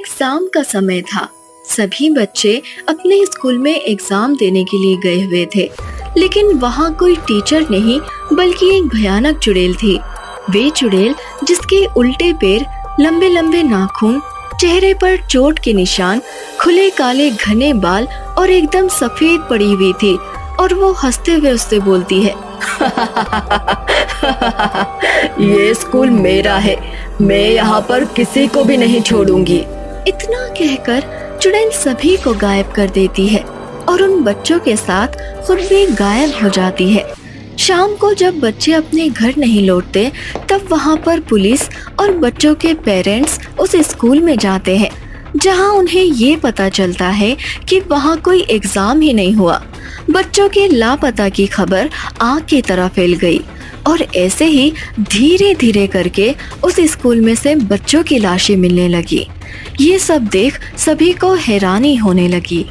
Exam का समय था। सभी बच्चे अपने स्कूल में एग्जाम देने के लिए गए हुए थे, लेकिन वहाँ कोई टीचर नहीं बल्कि एक भयानक चुड़ैल थी। वे चुड़ैल जिसके उल्टे पैर, लंबे लंबे नाखून, चेहरे पर चोट के निशान, खुले काले घने बाल और एकदम सफेद पड़ी हुई थी, और वो हंसते हुए उससे बोलती है ये स्कूल मेरा है, मैं यहाँ पर किसी को भी नहीं छोड़ूंगी। इतना कहकर चुड़ैल सभी को गायब कर देती है और उन बच्चों के साथ खुद भी गायब हो जाती है। शाम को जब बच्चे अपने घर नहीं लौटते, तब वहाँ पर पुलिस और बच्चों के पेरेंट्स उस स्कूल में जाते हैं, जहाँ उन्हें ये पता चलता है कि वहाँ कोई एग्जाम ही नहीं हुआ। बच्चों के लापता की खबर आग की तरह फैल गई और ऐसे ही धीरे धीरे करके उस स्कूल में से बच्चों की लाशें मिलने लगी। ये सब देख सभी को हैरानी होने लगी।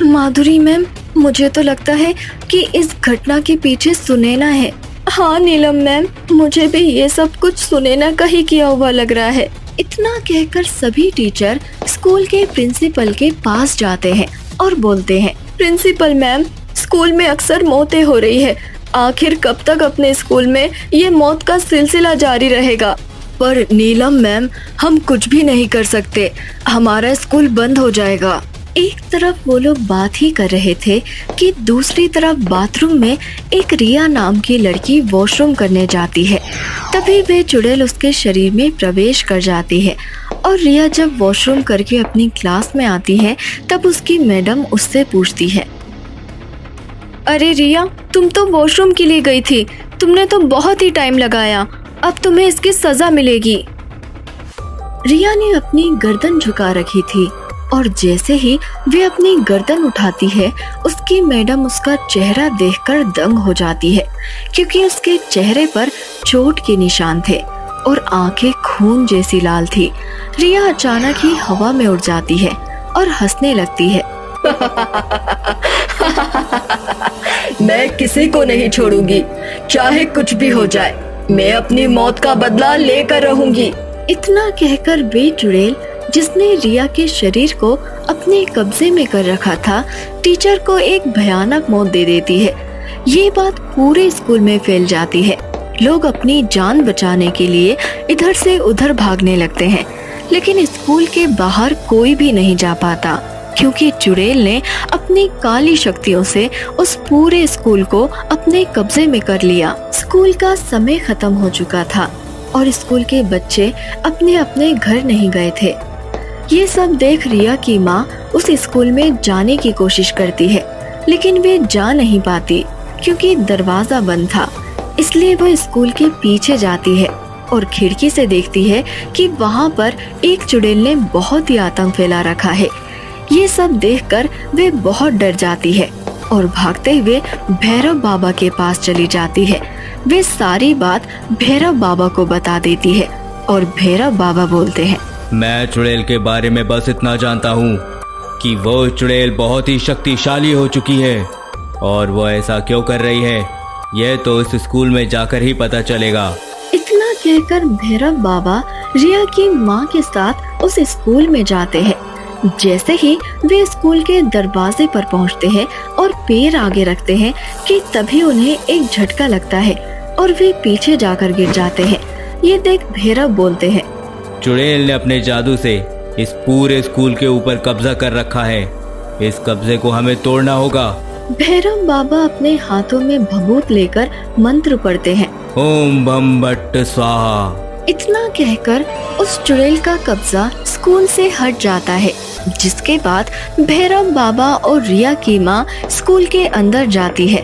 माधुरी मैम, मुझे तो लगता है कि इस घटना के पीछे सुनैना है। हाँ नीलम मैम, मुझे भी ये सब कुछ सुनैना का ही किया हुआ लग रहा है। इतना कहकर सभी टीचर स्कूल के प्रिंसिपल के पास जाते हैं और बोलते हैं, प्रिंसिपल मैम, स्कूल में अक्सर मौतें हो रही है। आखिर कब तक अपने स्कूल में ये मौत का सिलसिला जारी रहेगा? पर नीलम मैम, हम कुछ भी नहीं कर सकते, हमारा स्कूल बंद हो जाएगा। एक तरफ वो लोग बात ही कर रहे थे कि दूसरी तरफ बाथरूम में एक रिया नाम की लड़की वॉशरूम करने जाती है। तभी वे चुड़ैल उसके शरीर में प्रवेश कर जाती है और रिया जब वॉशरूम करके अपनी क्लास में आती है, तब उसकी मैडम उससे पूछती है, अरे रिया, तुम तो वॉशरूम के लिए गई थी, तुमने तो बहुत ही टाइम लगाया, अब तुम्हें इसकी सजा मिलेगी। रिया ने अपनी गर्दन झुका रखी थी और जैसे ही वे अपनी गर्दन उठाती है, उसकी मैडम उसका चेहरा देखकर दंग हो जाती है, क्योंकि उसके चेहरे पर चोट के निशान थे और आंखें खून जैसी लाल थी। रिया अचानक ही हवा में उड़ जाती है और हंसने लगती है। मैं किसी को नहीं छोड़ूंगी, चाहे कुछ भी हो जाए, मैं अपनी मौत का बदला लेकर रहूंगी। इतना कहकर वे चुड़ैल जिसने रिया के शरीर को अपने कब्जे में कर रखा था, टीचर को एक भयानक मौत दे देती है। ये बात पूरे स्कूल में फैल जाती है। लोग अपनी जान बचाने के लिए इधर से उधर भागने लगते हैं, लेकिन स्कूल के बाहर कोई भी नहीं जा पाता, क्योंकि चुड़ैल ने अपनी काली शक्तियों से उस पूरे स्कूल को अपने कब्जे में कर लिया। स्कूल का समय खत्म हो चुका था और स्कूल के बच्चे अपने अपने घर नहीं गए थे। ये सब देख रिया की माँ उस स्कूल में जाने की कोशिश करती है, लेकिन वे जा नहीं पाती क्योंकि दरवाजा बंद था। इसलिए वो स्कूल के पीछे जाती है और खिड़की से देखती है कि वहाँ पर एक चुड़ैल ने बहुत ही आतंक फैला रखा है। ये सब देखकर वे बहुत डर जाती है और भागते हुए भैरव बाबा के पास चली जाती है। वे सारी बात भैरव बाबा को बता देती है और भैरव बाबा बोलते हैं, मैं चुड़ैल के बारे में बस इतना जानता हूँ कि वो चुड़ैल बहुत ही शक्तिशाली हो चुकी है, और वो ऐसा क्यों कर रही है यह तो इस स्कूल में जाकर ही पता चलेगा। इतना कहकर भैरव बाबा रिया की माँ के साथ उस स्कूल में जाते हैं। जैसे ही वे स्कूल के दरवाजे पर पहुँचते हैं और पैर आगे रखते हैं कि तभी उन्हें एक झटका लगता है और वे पीछे जाकर गिर जाते हैं। ये देख भैरव बोलते हैं, चुड़ैल ने अपने जादू से इस पूरे स्कूल के ऊपर कब्जा कर रखा है, इस कब्जे को हमें तोड़ना होगा। भैरव बाबा अपने हाथों में भभूत लेकर मंत्र पढ़ते हैं, ओम भम भट्ट स्वाहा। इतना कहकर उस चुड़ैल का कब्जा स्कूल से हट जाता है, जिसके बाद भैरव बाबा और रिया की माँ स्कूल के अंदर जाती है।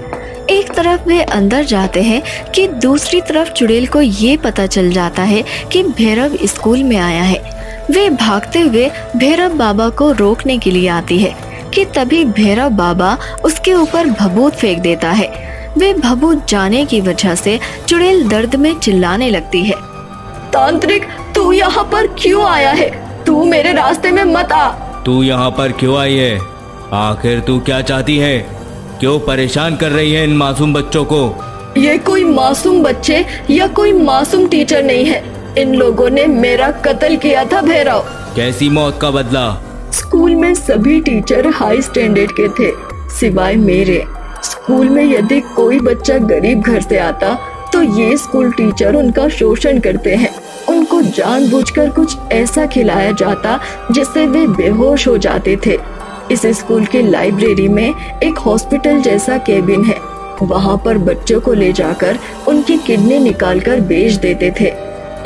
एक तरफ वे अंदर जाते हैं कि दूसरी तरफ चुड़ैल को ये पता चल जाता है कि भैरव स्कूल में आया है। वे भागते हुए भैरव बाबा को रोकने के लिए आती है कि तभी भैरव बाबा उसके ऊपर भभूत फेंक देता है। वे भभूत जाने की वजह से चुड़ैल दर्द में चिल्लाने लगती है, तांत्रिक, तू यहाँ पर क्यों आया है? तू मेरे रास्ते में मत आ। तू यहाँ पर क्यों आई है? आखिर तू क्या चाहती है? क्यों परेशान कर रही है इन मासूम बच्चों को? ये कोई मासूम बच्चे या कोई मासूम टीचर नहीं है, इन लोगों ने मेरा कत्ल किया था भैरव। कैसी मौत का बदला? स्कूल में सभी टीचर हाई स्टैंडर्ड के थे सिवाय मेरे। स्कूल में यदि कोई बच्चा गरीब घर से आता तो ये स्कूल टीचर उनका शोषण करते हैं। उनको जानबूझकर कुछ ऐसा खिलाया जाता जिससे वे बेहोश हो जाते थे। इस स्कूल के लाइब्रेरी में एक हॉस्पिटल जैसा केबिन है। वहाँ पर बच्चों को ले जाकर उनकी किडनी निकालकर बेच देते थे।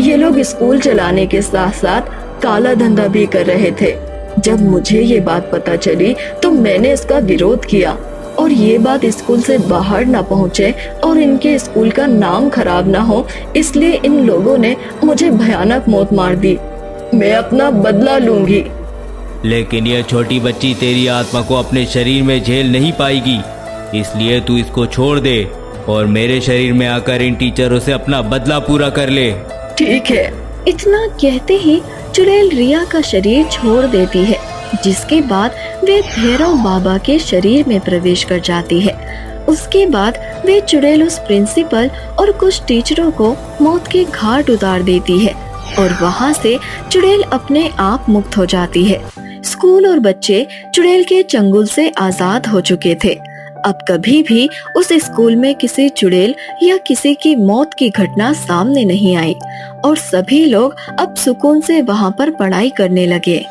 ये लोग स्कूल चलाने के साथ साथ काला धंधा भी कर रहे थे। जब मुझे ये बात पता चली तो मैंने इसका विरोध किया और ये बात स्कूल से बाहर ना पहुँचे और इनके स्कूल का नाम खराब ना हो, इसलिए इन लोगों ने मुझे भयानक मौत मार दी। मैं अपना बदला लूंगी। लेकिन यह छोटी बच्ची तेरी आत्मा को अपने शरीर में झेल नहीं पाएगी, इसलिए तू इसको छोड़ दे और मेरे शरीर में आकर इन टीचरों से अपना बदला पूरा कर ले। ठीक है। इतना कहते ही चुड़ैल रिया का शरीर छोड़ देती है, जिसके बाद वे भैरव बाबा के शरीर में प्रवेश कर जाती है। उसके बाद वे चुड़ैल उस प्रिंसिपल और कुछ टीचरों को मौत के घाट उतार देती है और वहाँ से चुड़ैल अपने आप मुक्त हो जाती है। स्कूल और बच्चे चुड़ैल के चंगुल से आजाद हो चुके थे। अब कभी भी उस स्कूल में किसी चुड़ैल या किसी की मौत की घटना सामने नहीं आई और सभी लोग अब सुकून से वहाँ पर पढ़ाई करने लगे।